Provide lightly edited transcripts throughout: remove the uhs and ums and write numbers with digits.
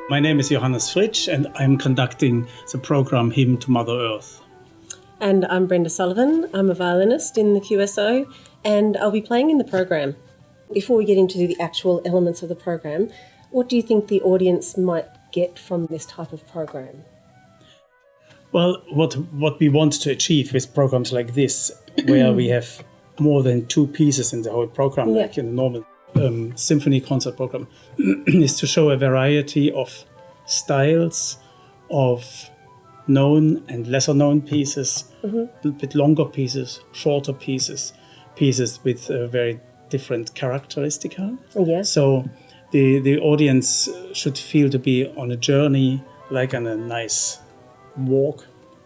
My name is Johannes Fritzsch and I'm conducting the program Hymn to Mother Earth. And I'm Brenda Sullivan. I'm a violinist in the QSO and I'll be playing in the program. Before we get into the actual elements of the program, what do you think the audience might get from this type of program? Well, what we want to achieve with programs like this, where we have more than two pieces in the whole program, like in a normal symphony concert program, is to show a variety of styles, of known and lesser known pieces, a little bit longer pieces, shorter pieces, pieces with very different characteristica. So the audience should feel to be on a journey, like on a nice walk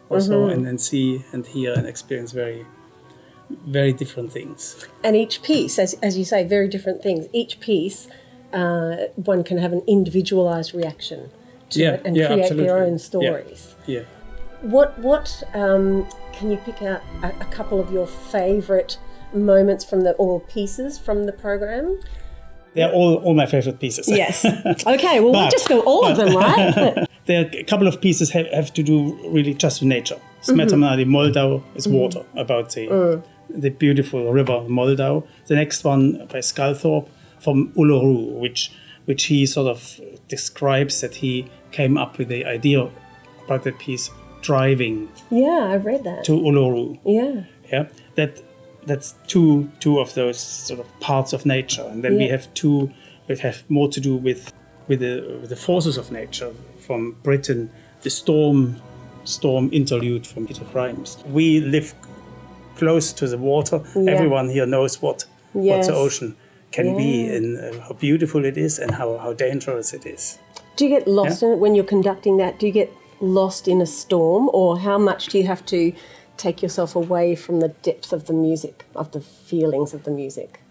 or so, and then see and hear and experience very, very different things. And each piece, as you say, very different things. Each piece, one can have an individualised reaction to it and create absolutely. their own stories. Yeah. What can you pick out a couple of your favourite moments from all pieces from the program? They're all my favorite pieces. Yes. Okay, well, we'll just go all of them, right? There are a couple of pieces have to do really just with nature. Smetana, the Moldau, is water, about the beautiful river Moldau. The next one by Sculthorpe from Uluru, which he sort of describes that he came up with the idea about that piece driving. Yeah, I've read that. To Uluru. Yeah. That's two of those sort of parts of nature, and then we have two that have more to do with the forces of nature. From Britain, the storm interlude from Peter Grimes. We live close to the water. Everyone here knows what the ocean can be, and how beautiful it is, and how dangerous it is. Do you get lost in it when you're conducting that? Do you get lost in a storm, or how much do you have to take yourself away from the depth of the music, of the feelings of the music?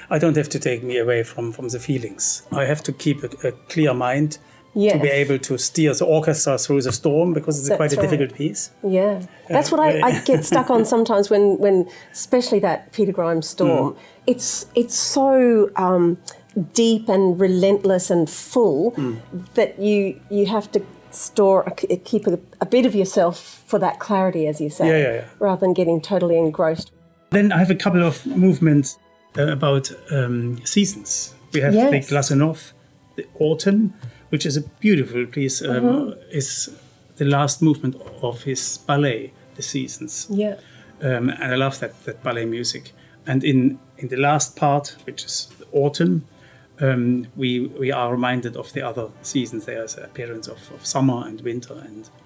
I don't have to take me away from the feelings. I have to keep a clear mind to be able to steer the orchestra through the storm, because it's quite a difficult piece. Yeah. That's what I get stuck on sometimes when especially that Peter Grimes storm. It's so deep and relentless and full that you have to keep a bit of yourself for that clarity, as you say, rather than getting totally engrossed. Then I have a couple of movements about seasons. We have the Glasenov, the autumn, which is a beautiful piece, is the last movement of his ballet, The Seasons. And I love that ballet music. And in the last part, which is the autumn, we are reminded of the other seasons. There's an appearance of summer and winter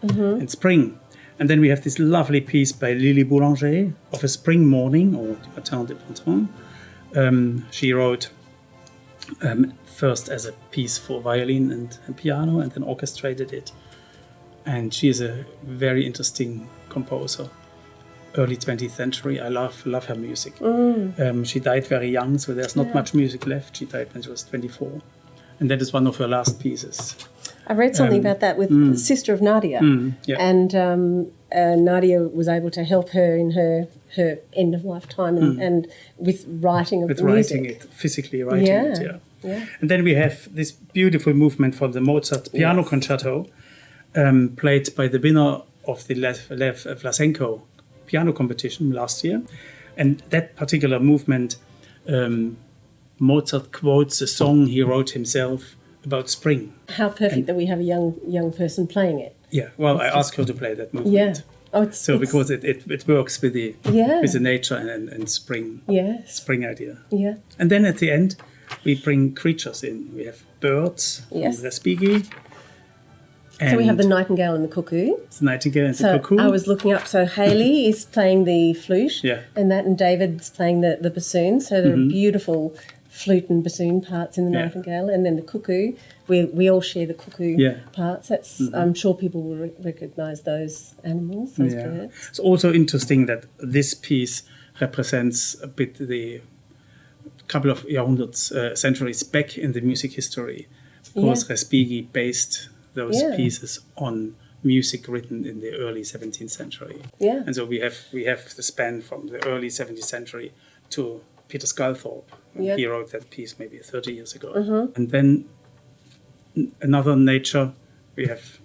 and spring. And then we have this lovely piece by Lily Boulanger of a spring morning, or Du Matin de Printemps. She wrote first as a piece for violin and piano, and then orchestrated it. And she is a very interesting composer. Early 20th century. I love her music. She died very young, so there's not much music left. She died when she was 24. And that is one of her last pieces. I read something about that with the sister of Nadia. And Nadia was able to help her in her end of lifetime and with writing of the music. Writing it, physically writing it, And then we have this beautiful movement from the Mozart piano concerto, played by the winner of the Lev Vlasenko piano competition last year. And that particular movement, Mozart quotes a song he wrote himself about spring. How perfect that we have a young person playing it. Yeah, well, I asked her to play that movement. Because it works with the nature and spring idea. Yeah. And then at the end, we bring creatures in. We have birds from Respighi. So we have the nightingale and the cuckoo. The nightingale and the cuckoo. I was looking up. So Haley is playing the flute, and David's playing the bassoon. So there are beautiful flute and bassoon parts in the nightingale, and then the cuckoo. We all share the cuckoo parts. That's I'm sure people will recognise those animals, those birds. It's also interesting that this piece represents a bit the couple of centuries back in the music history, because Respighi based those pieces on music written in the early 17th century. Yeah. And so we have the span from the early 17th century to Peter Sculthorpe. He wrote that piece maybe 30 years ago. And then another nature. We have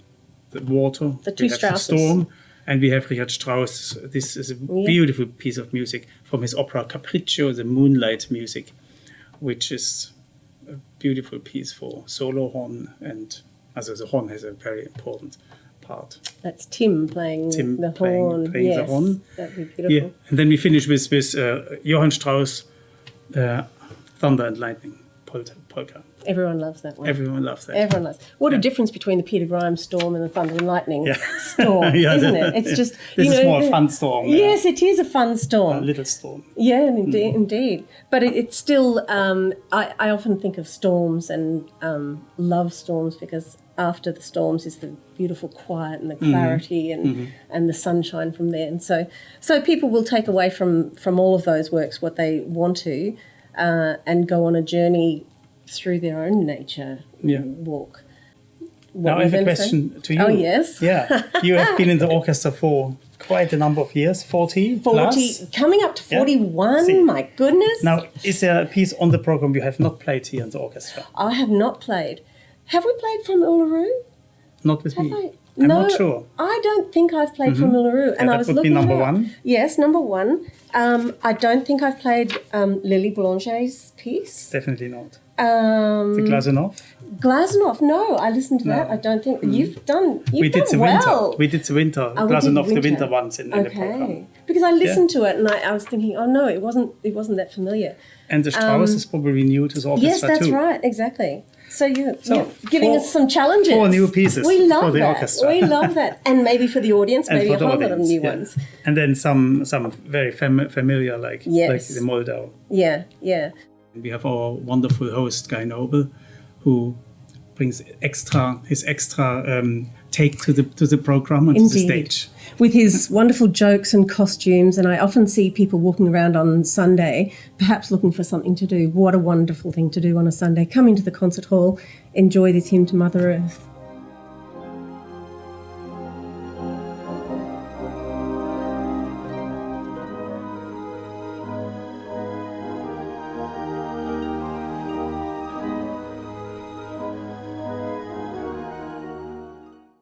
the water, the two we have the Strausses. storm, and we have Richard Strauss. This is a beautiful piece of music from his opera Capriccio, the Moonlight music, which is a beautiful piece for solo horn, and the horn has a very important part. That's Tim playing the horn. Playing the horn. That'd be beautiful. Yeah. And then we finish with Johann Strauss, Thunder and Lightning polka. Everyone loves that one. Everyone loves that. Everyone loves. What a difference between the Peter Grimes storm and the Thunder and Lightning storm, isn't it? It's just this is more a fun storm. Yes, it is a fun storm. A little storm. Yeah, indeed. But it's still. I often think of storms and love storms because after the storms is the beautiful quiet and the clarity and the sunshine from there. And so people will take away from all of those works what they want to, and go on a journey through their own nature walk. Now I have a question to you. Oh, yes. Yeah. You have been in the orchestra for quite a number of years, 40 plus. Coming up to 41, yeah. my goodness. Now, is there a piece on the program you have not played here in the orchestra? I have not played. Have we played from Uluru? Not with me. I'm not sure. I don't think I've played from Uluru. And I was looking that would be number one. Yes, number one. I don't think I've played Lily Boulanger's piece. Definitely not. The Glazunov? Glazunov, no, I listened to that. I don't think you've done. We did the well. winter. We did the winter. Glazunov, the winter ones in the program. Because I listened to it and I was thinking, oh no, it wasn't that familiar. And the Strauss is probably new to the orchestra yes, that's too. right, exactly. So you're giving us some challenges. 4 new pieces we love for the that. orchestra. We love that. And maybe for the audience, maybe a whole lot of new ones. And then some very familiar like the Moldau. Yeah, yeah. We have our wonderful host, Guy Noble, who brings his extra take to the program and to the stage. With his wonderful jokes and costumes, and I often see people walking around on Sunday, perhaps looking for something to do. What a wonderful thing to do on a Sunday. Come into the concert hall, enjoy this hymn to Mother Earth.